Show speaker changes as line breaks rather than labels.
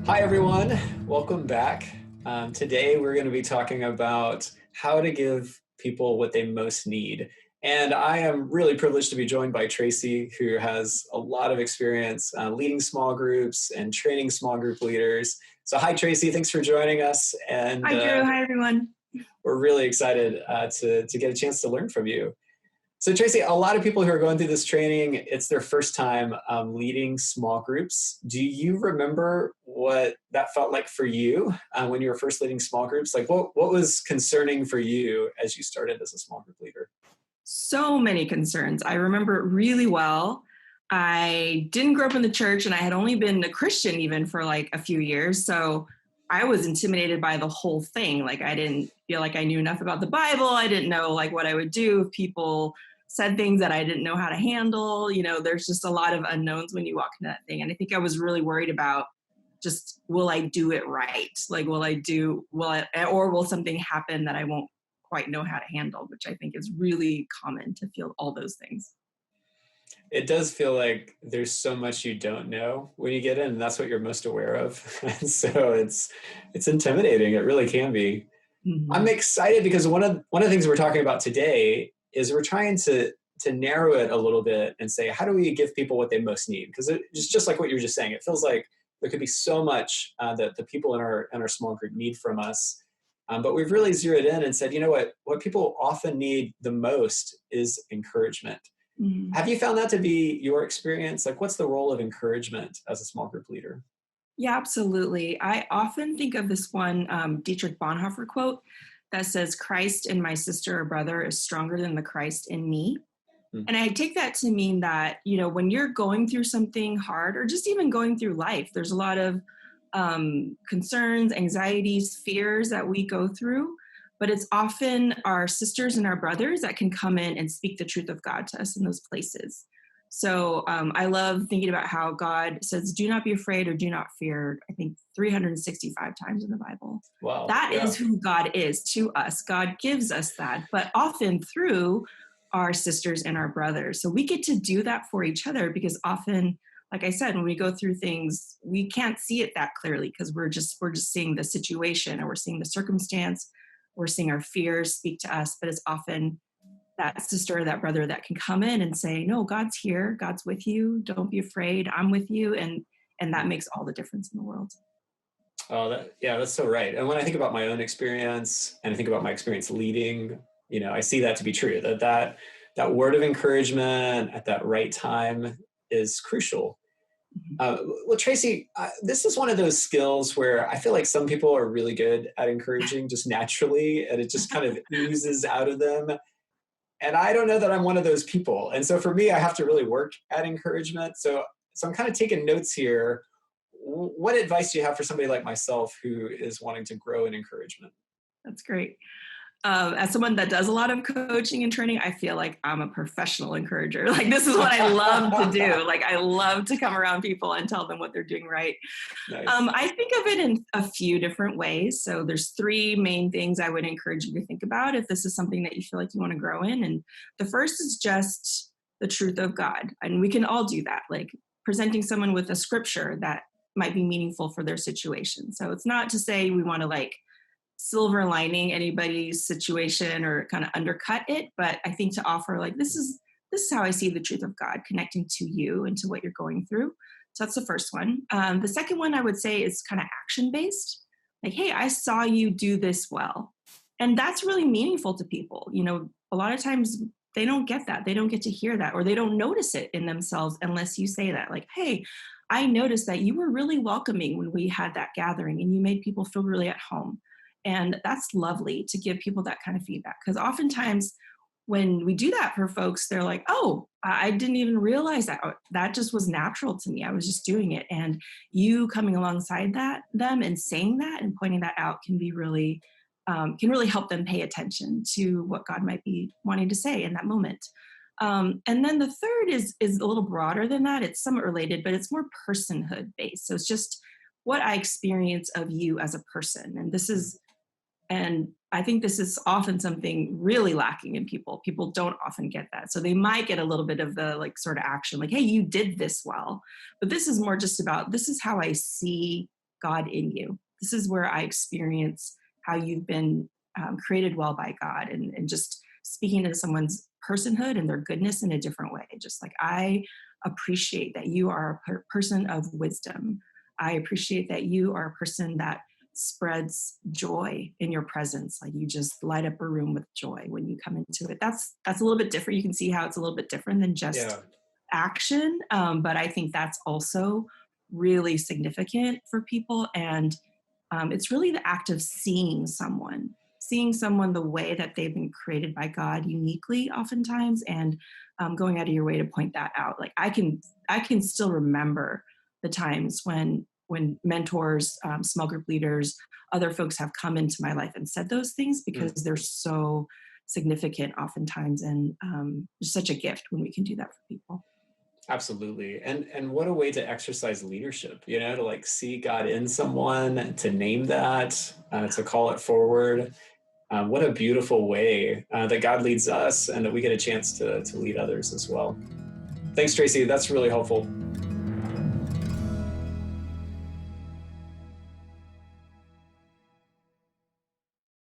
Hi, everyone. Welcome back. Today, we're going to be talking about how to give people what they most need. And I am really privileged to be joined by Tracy, who has a lot of experience leading small groups and training small group leaders. So, hi, Tracy. Thanks for joining us. And
Hi, Drew. Hi, everyone.
we're really excited to get a chance to learn from you. So Tracy, a lot of people who are going through this training, it's their first time leading small groups. Do you remember what that felt like for you when you were first leading small groups? Like what was concerning for you as you started as a small group leader?
So many concerns. I remember it really well. I didn't grow up in the church and I had only been a Christian even for like a few years. So I was intimidated by the whole thing. Like I didn't feel like I knew enough about the Bible. I didn't know like what I would do if people said things that I didn't know how to handle. You know, there's just a lot of unknowns when you walk into that thing. And I think I was really worried about just, will I do it right? Like, or will something happen that I won't quite know how to handle, which I think is really common to feel all those things.
It does feel like there's so much you don't know when you get in, and that's what you're most aware of. And so it's intimidating. It really can be. I'm
Mm-hmm.
excited because one of the things we're talking about today is we're trying to narrow it a little bit and say, how do we give people what they most need? Because it's just like what you were just saying. It feels like there could be so much that the people in our small group need from us. But we've really zeroed in and said, you know what people often need the most is encouragement.
Mm-hmm.
Have you found that to be your experience? Like, what's the role of encouragement as a small group leader?
Yeah, absolutely. I often think of this one Dietrich Bonhoeffer quote that says, Christ in my sister or brother is stronger than the Christ in me.
Hmm.
And I take that to mean that, you know, when you're going through something hard or just even going through life, there's a lot of concerns, anxieties, fears that we go through. But it's often our sisters and our brothers that can come in and speak the truth of God to us in those places. So I love thinking about how God says, do not be afraid or do not fear, I think 365 times in the Bible.
Wow.
That
Yeah.
is who God is to us. God gives us that, but often through our sisters and our brothers. So we get to do that for each other because often, like I said, when we go through things, we can't see it that clearly because we're just seeing the situation or we're seeing the circumstance, we're seeing our fears speak to us, but it's often that sister or that brother that can come in and say, no, God's here, God's with you, don't be afraid, I'm with you. And that makes all the difference in the world.
Oh, yeah, that's so right. And when I think about my own experience and I think about my experience leading, I see that to be true. That word of encouragement at that right time is crucial.
Mhm.
Well, Tracy, this is one of those skills where I feel like some people are really good at encouraging just naturally, and it just kind of oozes out of them. And I don't know that I'm one of those people. And so for me, I have to really work at encouragement. So I'm kind of taking notes here. What advice do you have for somebody like myself who is wanting to grow in encouragement?
That's great. As someone that does a lot of coaching and training, I feel like I'm a professional encourager. Like this is what I love to do. Like I love to come around people and tell them what they're doing right.
Nice.
I think of it in a few different ways. So there's three main things I would encourage you to think about if this is something that you feel like you want to grow in. And the first is just the truth of God. And we can all do that, like presenting someone with a scripture that might be meaningful for their situation. So it's not to say we want to like silver lining anybody's situation or kind of undercut it, but I think to offer like this is how I see the truth of God connecting to you and to what you're going through. So that's the first one. The second one I would say is kind of action based, like, hey, I saw you do this well, and that's really meaningful to people. You know, a lot of times they don't get that, they don't get to hear that, or they don't notice it in themselves unless you say that, like, hey, I noticed that you were really welcoming when we had that gathering and you made people feel really at home. And that's lovely to give people that kind of feedback because oftentimes when we do that for folks, they're like, oh, I didn't even realize that. That just was natural to me. I was just doing it. And you coming alongside them and saying that and pointing that out can really help them pay attention to what God might be wanting to say in that moment. And then the third is a little broader than that. It's somewhat related, but it's more personhood based. So it's just what I experience of you as a person. And I think this is often something really lacking in people. People don't often get that. So they might get a little bit of the like sort of action, like, hey, you did this well. But this is more just about this is how I see God in you. This is where I experience how you've been created well by God, and just speaking to someone's personhood and their goodness in a different way. Just like, I appreciate that you are a person of wisdom. I appreciate that you are a person that spreads joy in your presence. Like, you just light up a room with joy when you come into it. That's a little bit different. You can see how it's a little bit different than just
Yeah.
action. But I think that's also really significant for people. And it's really the act of seeing someone the way that they've been created by God uniquely, oftentimes, and going out of your way to point that out. Like, I can still remember the times when mentors, small group leaders, other folks have come into my life and said those things, because
Mm.
they're so significant oftentimes, and it's such a gift when we can do that for people.
Absolutely. And what a way to exercise leadership, to like see God in someone, to name that, to call it forward. What a beautiful way that God leads us and that we get a chance to lead others as well. Thanks, Tracy. That's really helpful.